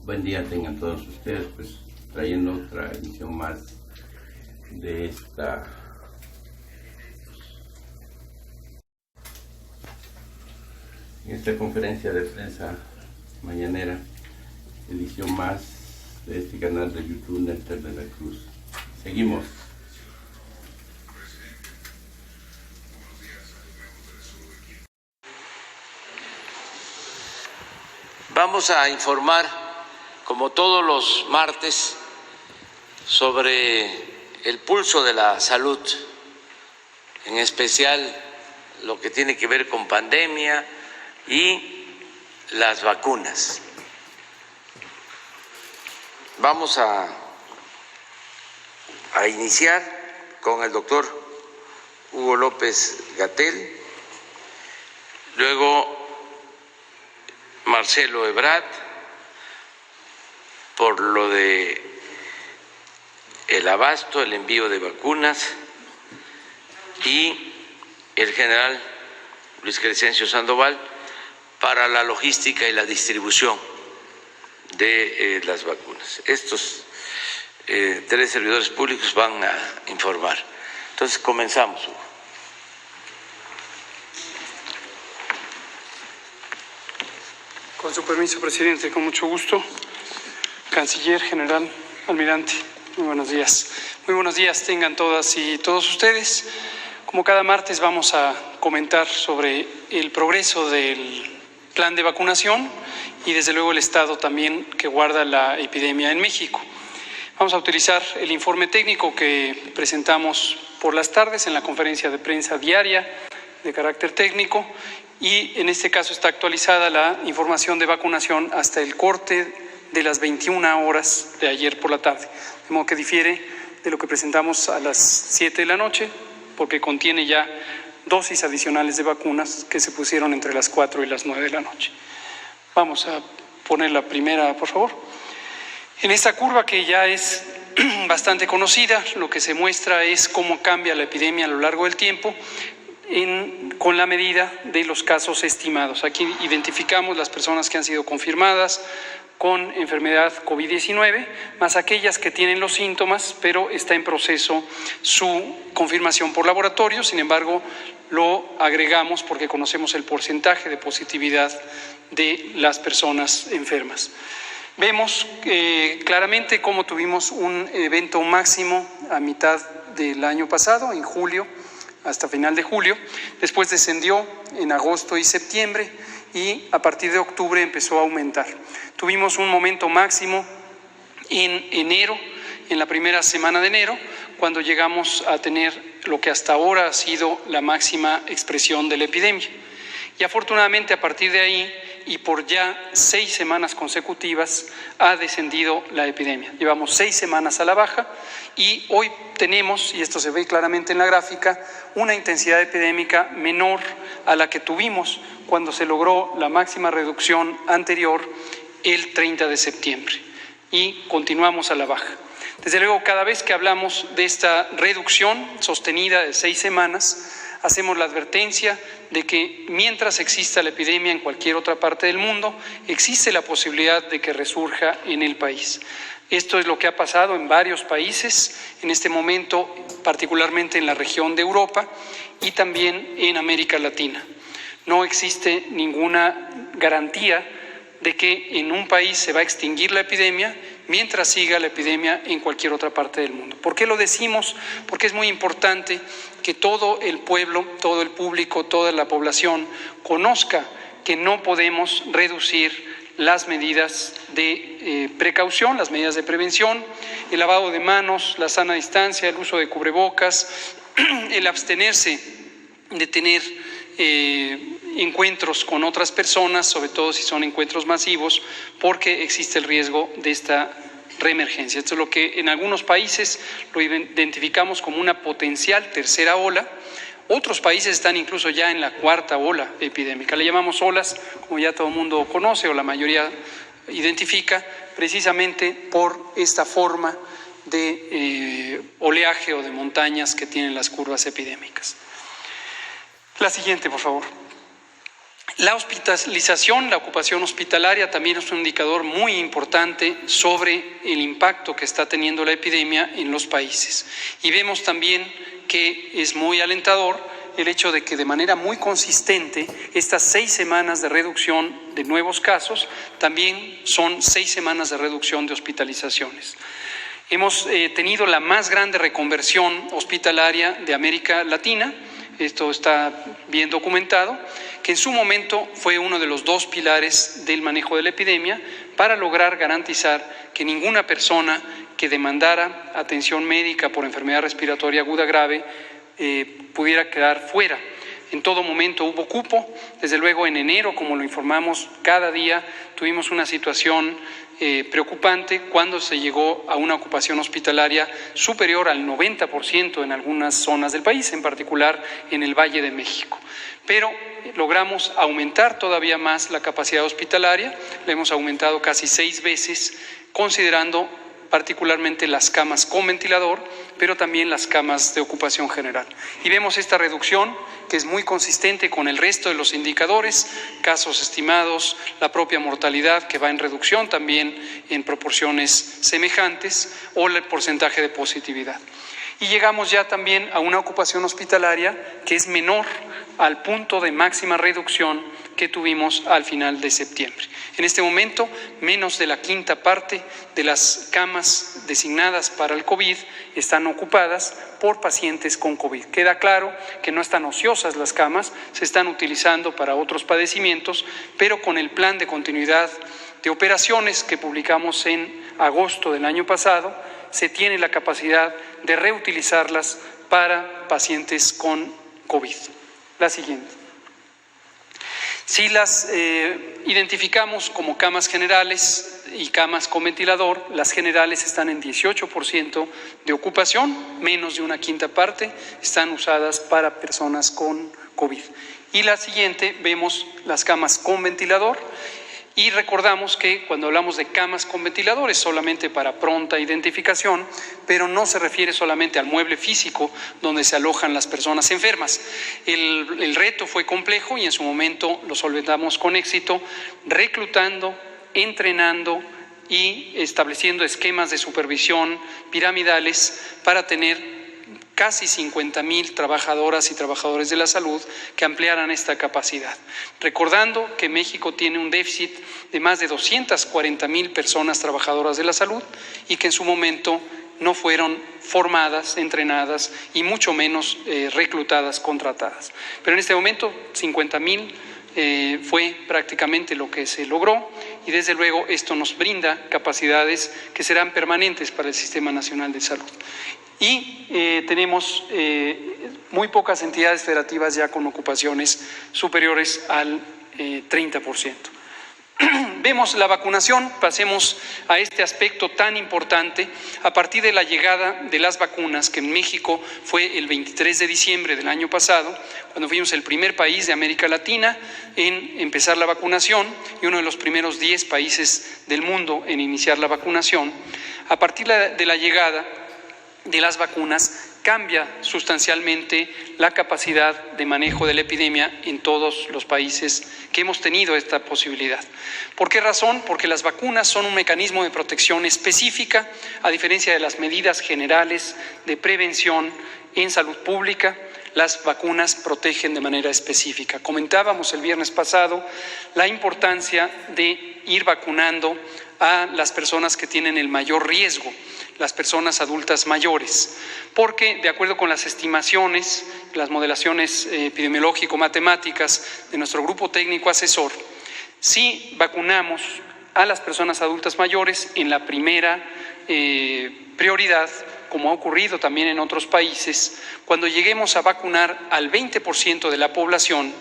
Buen día tengan todos ustedes, pues trayendo otra emisión más de esta conferencia de prensa mañanera, edición más de este canal de YouTube Néctar de la Cruz. Seguimos. Vamos a informar, como todos los martes, sobre el pulso de la salud, en especial lo que tiene que ver con pandemia y las vacunas. Vamos a iniciar con el doctor Hugo López-Gatell, luego Marcelo Ebrard, por lo de el abasto, el envío de vacunas, y el general Luis Crescencio Sandoval para la logística y la distribución de las vacunas. Estos tres servidores públicos van a informar. Entonces, comenzamos, Hugo. Con su permiso, presidente, con mucho gusto. Canciller, general, almirante, muy buenos días. Muy buenos días tengan todas y todos ustedes. Como cada martes vamos a comentar sobre el progreso del plan de vacunación y desde luego el estado también que guarda la epidemia en México. Vamos a utilizar el informe técnico que presentamos por las tardes en la conferencia de prensa diaria de carácter técnico, y en este caso está actualizada la información de vacunación hasta el corte de las 21 horas de ayer por la tarde, de modo que difiere de lo que presentamos a las 7 de la noche, porque contiene ya dosis adicionales de vacunas que se pusieron entre las 4 y las 9 de la noche. Vamos a poner la primera, por favor. En esta curva, que ya es bastante conocida, lo que se muestra es cómo cambia la epidemia a lo largo del tiempo con la medida de los casos estimados. Aquí identificamos las personas que han sido confirmadas con enfermedad COVID-19, más aquellas que tienen los síntomas, pero está en proceso su confirmación por laboratorio. Sin embargo, lo agregamos porque conocemos el porcentaje de positividad de las personas enfermas. Vemos claramente cómo tuvimos un evento máximo a mitad del año pasado, en julio, hasta final de julio. Después descendió en agosto y septiembre y a partir de octubre empezó a aumentar. Tuvimos un momento máximo en enero, en la primera semana de enero, cuando llegamos a tener lo que hasta ahora ha sido la máxima expresión de la epidemia. Y afortunadamente a partir de ahí y por ya 6 semanas consecutivas ha descendido la epidemia. Llevamos 6 semanas a la baja y hoy tenemos, y esto se ve claramente en la gráfica, una intensidad epidémica menor a la que tuvimos cuando se logró la máxima reducción anterior el 30 de septiembre y continuamos a la baja. Desde luego, cada vez que hablamos de esta reducción sostenida de 6 semanas, hacemos la advertencia de que mientras exista la epidemia en cualquier otra parte del mundo, existe la posibilidad de que resurja en el país. Esto es lo que ha pasado en varios países en este momento, particularmente en la región de Europa y también en América Latina. No existe ninguna garantía de que en un país se va a extinguir la epidemia mientras siga la epidemia en cualquier otra parte del mundo. ¿Por qué lo decimos? Porque es muy importante que todo el pueblo, todo el público, toda la población conozca que no podemos reducir las medidas de precaución, las medidas de prevención, el lavado de manos, la sana distancia, el uso de cubrebocas, el abstenerse de tener encuentros con otras personas, sobre todo si son encuentros masivos, porque existe el riesgo de esta reemergencia. Esto es lo que en algunos países lo identificamos como una potencial tercera ola. Otros países están incluso ya en la cuarta ola epidémica. Le llamamos olas, como ya todo el mundo conoce o la mayoría identifica, precisamente por esta forma de oleaje o de montañas que tienen las curvas epidémicas. La siguiente, por favor. La hospitalización, la ocupación hospitalaria también es un indicador muy importante sobre el impacto que está teniendo la epidemia en los países. Y vemos también que es muy alentador el hecho de que de manera muy consistente estas 6 semanas de reducción de nuevos casos también son 6 semanas de reducción de hospitalizaciones. Hemos tenido la más grande reconversión hospitalaria de América Latina. Esto está bien documentado, que en su momento fue uno de los 2 pilares del manejo de la epidemia para lograr garantizar que ninguna persona que demandara atención médica por enfermedad respiratoria aguda grave pudiera quedar fuera. En todo momento hubo cupo. Desde luego en enero, como lo informamos cada día, tuvimos una situación preocupante cuando se llegó a una ocupación hospitalaria superior al 90% en algunas zonas del país, en particular en el Valle de México. Pero logramos aumentar todavía más la capacidad hospitalaria, la hemos aumentado casi 6 veces, considerando particularmente las camas con ventilador, pero también las camas de ocupación general. Y vemos esta reducción que es muy consistente con el resto de los indicadores, casos estimados, la propia mortalidad que va en reducción también en proporciones semejantes, o el porcentaje de positividad. Y llegamos ya también a una ocupación hospitalaria que es menor al punto de máxima reducción que tuvimos al final de septiembre. En este momento, menos de la 1/5 parte de las camas designadas para el COVID están ocupadas por pacientes con COVID. Queda claro que no están ociosas las camas, se están utilizando para otros padecimientos, pero con el plan de continuidad de operaciones que publicamos en agosto del año pasado, se tiene la capacidad de reutilizarlas para pacientes con COVID. La siguiente. Si las identificamos como camas generales y camas con ventilador, las generales están en 18% de ocupación, menos de una 1/5 parte están usadas para personas con COVID. Y la siguiente, vemos las camas con ventilador. Y recordamos que cuando hablamos de camas con ventiladores solamente para pronta identificación, pero no se refiere solamente al mueble físico donde se alojan las personas enfermas. El reto fue complejo y en su momento lo solventamos con éxito, reclutando, entrenando y estableciendo esquemas de supervisión piramidales para tener casi 50,000 trabajadoras y trabajadores de la salud que ampliaran esta capacidad. Recordando que México tiene un déficit de más de 240,000 personas trabajadoras de la salud y que en su momento no fueron formadas, entrenadas y mucho menos reclutadas, contratadas. Pero en este momento 50,000 fue prácticamente lo que se logró y desde luego esto nos brinda capacidades que serán permanentes para el Sistema Nacional de Salud. Y tenemos muy pocas entidades federativas ya con ocupaciones superiores al 30%. Vemos la vacunación, pasemos a este aspecto tan importante. A partir de la llegada de las vacunas, que en México fue el 23 de diciembre del año pasado, cuando fuimos el primer país de América Latina en empezar la vacunación y uno de los primeros 10 países del mundo en iniciar la vacunación, a partir de la llegada de las vacunas cambia sustancialmente la capacidad de manejo de la epidemia en todos los países que hemos tenido esta posibilidad. ¿Por qué razón? Porque las vacunas son un mecanismo de protección específica, a diferencia de las medidas generales de prevención en salud pública. Las vacunas protegen de manera específica. Comentábamos el viernes pasado la importancia de ir vacunando a las personas que tienen el mayor riesgo, las personas adultas mayores, porque de acuerdo con las estimaciones, las modelaciones epidemiológico-matemáticas de nuestro grupo técnico asesor, si vacunamos a las personas adultas mayores en la primera prioridad, como ha ocurrido también en otros países, cuando lleguemos a vacunar al 20% de la población,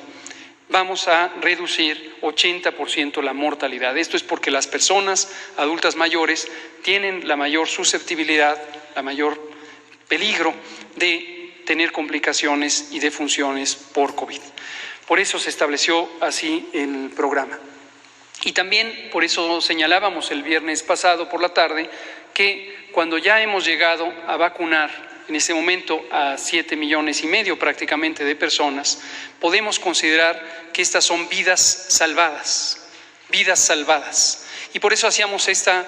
vamos a reducir 80% la mortalidad. Esto es porque las personas adultas mayores tienen la mayor susceptibilidad, la mayor peligro de tener complicaciones y defunciones por COVID. Por eso se estableció así el programa. Y también por eso señalábamos el viernes pasado por la tarde que cuando ya hemos llegado a vacunar en ese momento a 7,5 millones prácticamente de personas, podemos considerar que estas son vidas salvadas, vidas salvadas. Y por eso hacíamos esta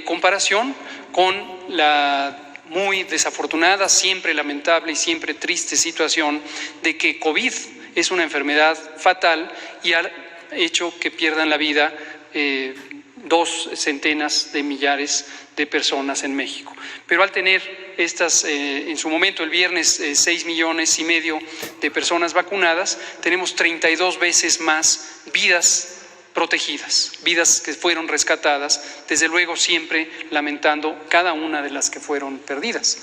comparación con la muy desafortunada, siempre lamentable y siempre triste situación de que COVID es una enfermedad fatal y ha hecho que pierdan la vida 2 centenas de millares de personas en México. Pero al tener estas, en su momento el viernes, 6,5 millones de personas vacunadas, tenemos 32 veces más vidas protegidas, vidas que fueron rescatadas, desde luego siempre lamentando cada una de las que fueron perdidas.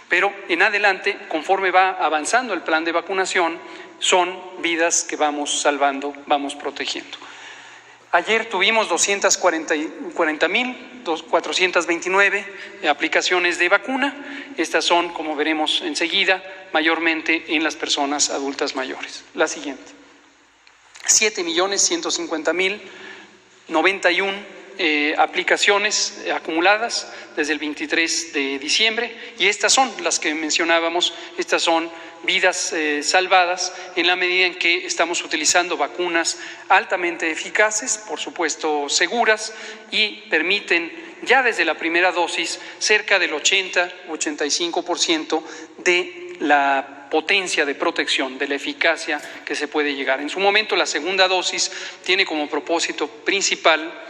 Pero en adelante, conforme va avanzando el plan de vacunación, son vidas que vamos salvando, vamos protegiendo. Ayer tuvimos 240,429 aplicaciones de vacuna. Estas son, como veremos enseguida, mayormente en las personas adultas mayores. La siguiente. 7,150,091 aplicaciones acumuladas desde el 23 de diciembre y estas son las que mencionábamos, estas son vidas salvadas en la medida en que estamos utilizando vacunas altamente eficaces, por supuesto seguras, y permiten ya desde la primera dosis cerca del 80-85% de la potencia de protección, de la eficacia que se puede llegar. En su momento, la segunda dosis tiene como propósito principal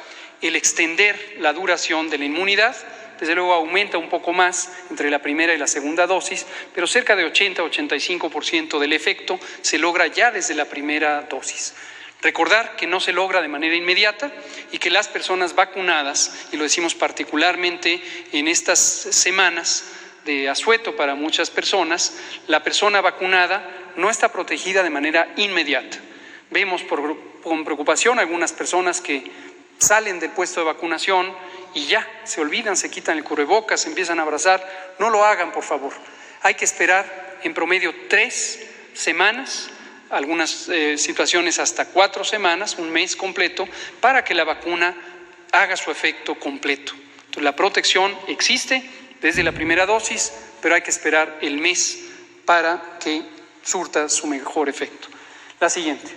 el extender la duración de la inmunidad. Desde luego aumenta un poco más entre la primera y la segunda dosis, pero cerca de 80-85% del efecto se logra ya desde la primera dosis. Recordar que no se logra de manera inmediata y que las personas vacunadas, y lo decimos particularmente en estas semanas de asueto para muchas personas, la persona vacunada no está protegida de manera inmediata. Vemos con preocupación algunas personas que salen del puesto de vacunación y ya se olvidan, se quitan el cubrebocas, se empiezan a abrazar. No lo hagan, por favor. Hay que esperar en promedio 3 semanas, algunas situaciones hasta 4 semanas, un mes completo, para que la vacuna haga su efecto completo. Entonces, la protección existe desde la primera dosis, pero hay que esperar el mes para que surta su mejor efecto. La siguiente.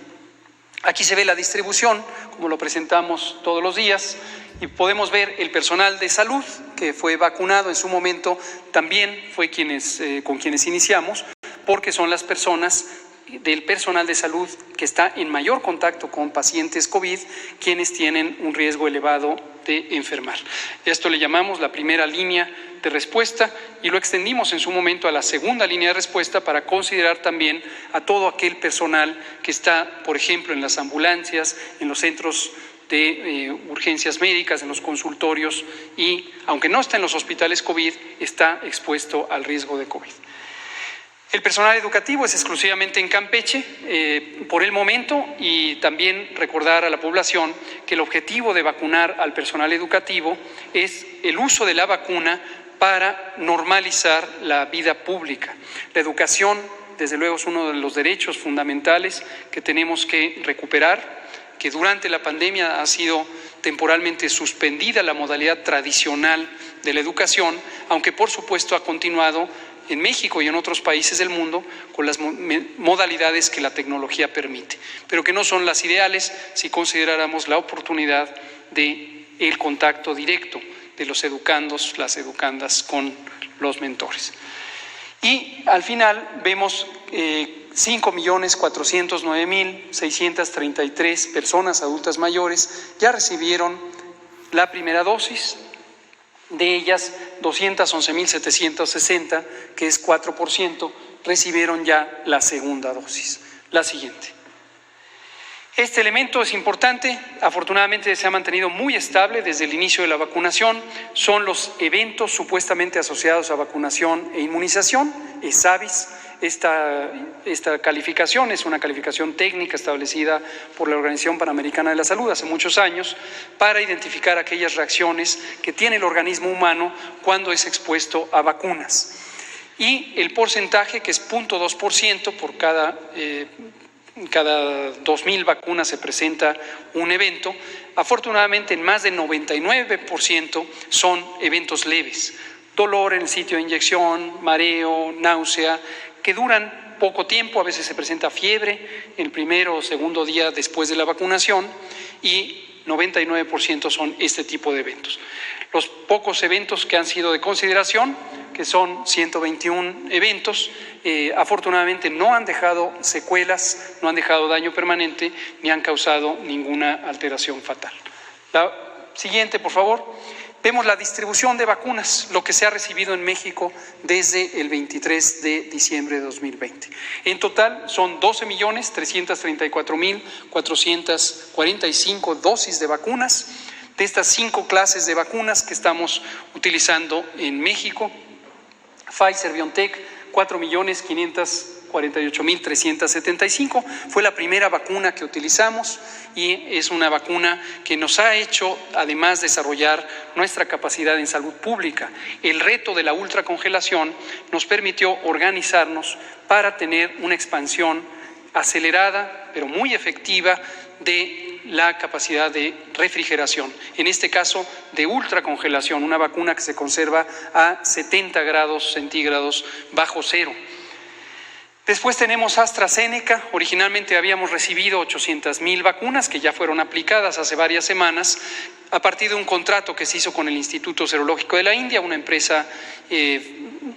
Aquí se ve la distribución, como lo presentamos todos los días, y podemos ver el personal de salud que fue vacunado en su momento, también fue con quienes iniciamos, porque son las personas del personal de salud que está en mayor contacto con pacientes COVID, quienes tienen un riesgo elevado de enfermar. Esto le llamamos la primera línea de respuesta y lo extendimos en su momento a la segunda línea de respuesta para considerar también a todo aquel personal que está, por ejemplo, en las ambulancias, en los centros de urgencias médicas, en los consultorios y, aunque no está en los hospitales COVID, está expuesto al riesgo de COVID. El personal educativo es exclusivamente en Campeche por el momento y también recordar a la población que el objetivo de vacunar al personal educativo es el uso de la vacuna para normalizar la vida pública. La educación, desde luego, es uno de los derechos fundamentales que tenemos que recuperar, que durante la pandemia ha sido temporalmente suspendida la modalidad tradicional de la educación, aunque por supuesto ha continuado en México y en otros países del mundo con las modalidades que la tecnología permite, pero que no son las ideales si consideráramos la oportunidad de el contacto directo de los educandos, las educandas con los mentores. Y al final vemos 5,409,633 personas adultas mayores ya recibieron la primera dosis. De ellas, 211,760, que es 4%, recibieron ya la segunda dosis. La siguiente. Este elemento es importante, afortunadamente se ha mantenido muy estable desde el inicio de la vacunación, son los eventos supuestamente asociados a vacunación e inmunización, ESAVIS. Esta calificación es una calificación técnica establecida por la Organización Panamericana de la Salud hace muchos años para identificar aquellas reacciones que tiene el organismo humano cuando es expuesto a vacunas. Y el porcentaje, que es 0.2% por cada 2,000 vacunas se presenta un evento, afortunadamente en más del 99% son eventos leves. dolor en el sitio de inyección, mareo, náusea, que duran poco tiempo, a veces se presenta fiebre el primero o segundo día después de la vacunación y 99% son este tipo de eventos. Los pocos eventos que han sido de consideración, que son 121 eventos, afortunadamente no han dejado secuelas, no han dejado daño permanente, ni han causado ninguna alteración fatal. La siguiente, por favor. Vemos la distribución de vacunas, lo que se ha recibido en México desde el 23 de diciembre de 2020. En total son 12.334.445 dosis de vacunas. De estas 5 clases de vacunas que estamos utilizando en México, Pfizer-BioNTech, 4.548.375. Fue la primera vacuna que utilizamos y es una vacuna que nos ha hecho, además, desarrollar nuestra capacidad en salud pública. El reto de la ultracongelación nos permitió organizarnos para tener una expansión acelerada, pero muy efectiva, de la capacidad de refrigeración, en este caso de ultracongelación, una vacuna que se conserva a 70 grados centígrados bajo cero. Después tenemos AstraZeneca. Originalmente habíamos recibido 800,000 vacunas que ya fueron aplicadas hace varias semanas a partir de un contrato que se hizo con el Instituto Serológico de la India, una empresa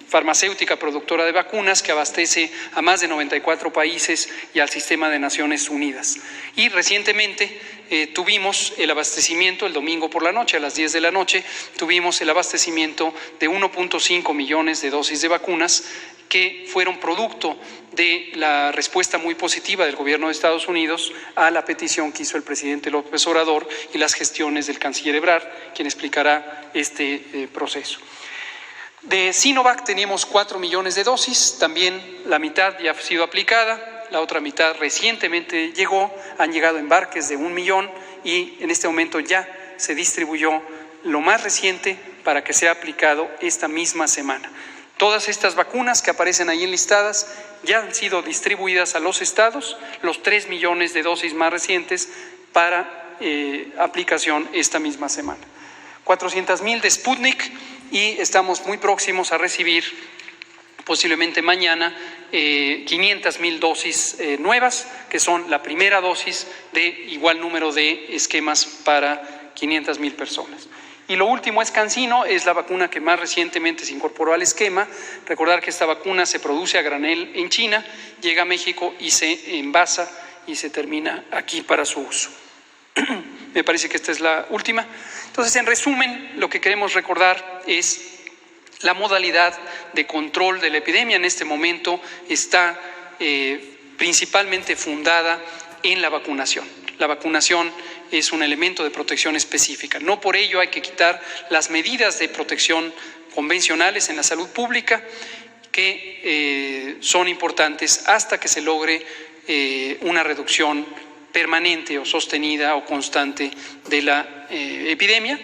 farmacéutica productora de vacunas que abastece a más de 94 países y al sistema de Naciones Unidas. Y recientemente tuvimos el abastecimiento, el domingo por la noche, a las 10 de la noche, tuvimos el abastecimiento de 1.5 millones de dosis de vacunas que fueron producto de la respuesta muy positiva del gobierno de Estados Unidos a la petición que hizo el presidente López Obrador y las gestiones del canciller Ebrard, quien explicará este proceso. De Sinovac teníamos 4 millones de dosis, también la mitad ya ha sido aplicada, la otra mitad recientemente llegó, han llegado embarques de 1 millón y en este momento ya se distribuyó lo más reciente para que sea aplicado esta misma semana. Todas estas vacunas que aparecen ahí enlistadas ya han sido distribuidas a los estados, los 3 millones de dosis más recientes para aplicación esta misma semana. 400,000 de Sputnik y estamos muy próximos a recibir posiblemente mañana 500,000 dosis nuevas, que son la primera dosis de igual número de esquemas para 500,000 personas. Y lo último es CanSino, es la vacuna que más recientemente se incorporó al esquema. Recordar que esta vacuna se produce a granel en China, llega a México y se envasa y se termina aquí para su uso. Me parece que esta es la última. Entonces, en resumen, lo que queremos recordar es la modalidad de control de la epidemia. En este momento está principalmente fundada en la vacunación. La vacunación es un elemento de protección específica. No por ello hay que quitar las medidas de protección convencionales en la salud pública que son importantes hasta que se logre una reducción permanente o sostenida o constante de la epidemia.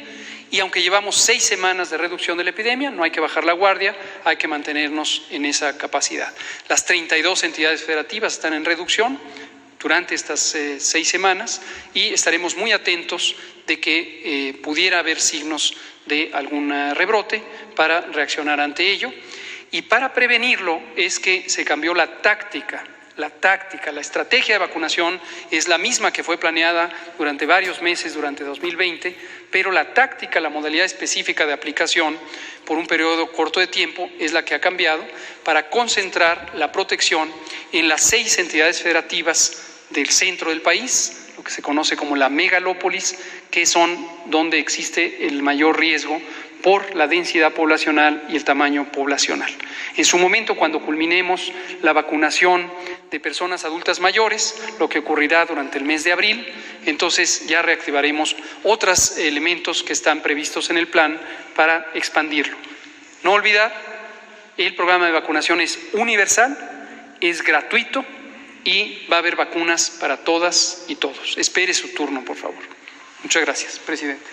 Y aunque llevamos 6 semanas de reducción de la epidemia, no hay que bajar la guardia, hay que mantenernos en esa capacidad. Las 32 entidades federativas están en reducción durante estas 6 semanas y estaremos muy atentos de que pudiera haber signos de algún rebrote para reaccionar ante ello. Y para prevenirlo es que se cambió la táctica, la estrategia de vacunación es la misma que fue planeada durante varios meses durante 2020, pero la táctica, la modalidad específica de aplicación por un periodo corto de tiempo es la que ha cambiado para concentrar la protección en las 6 entidades federativas del centro del país, lo que se conoce como la megalópolis, que son donde existe el mayor riesgo por la densidad poblacional y el tamaño poblacional. En su momento, cuando culminemos la vacunación de personas adultas mayores, lo que ocurrirá durante el mes de abril, entonces ya reactivaremos otros elementos que están previstos en el plan para expandirlo. No olvidar, el programa de vacunación es universal, es gratuito y va a haber vacunas para todas y todos. Espere su turno, por favor. Muchas gracias, presidente.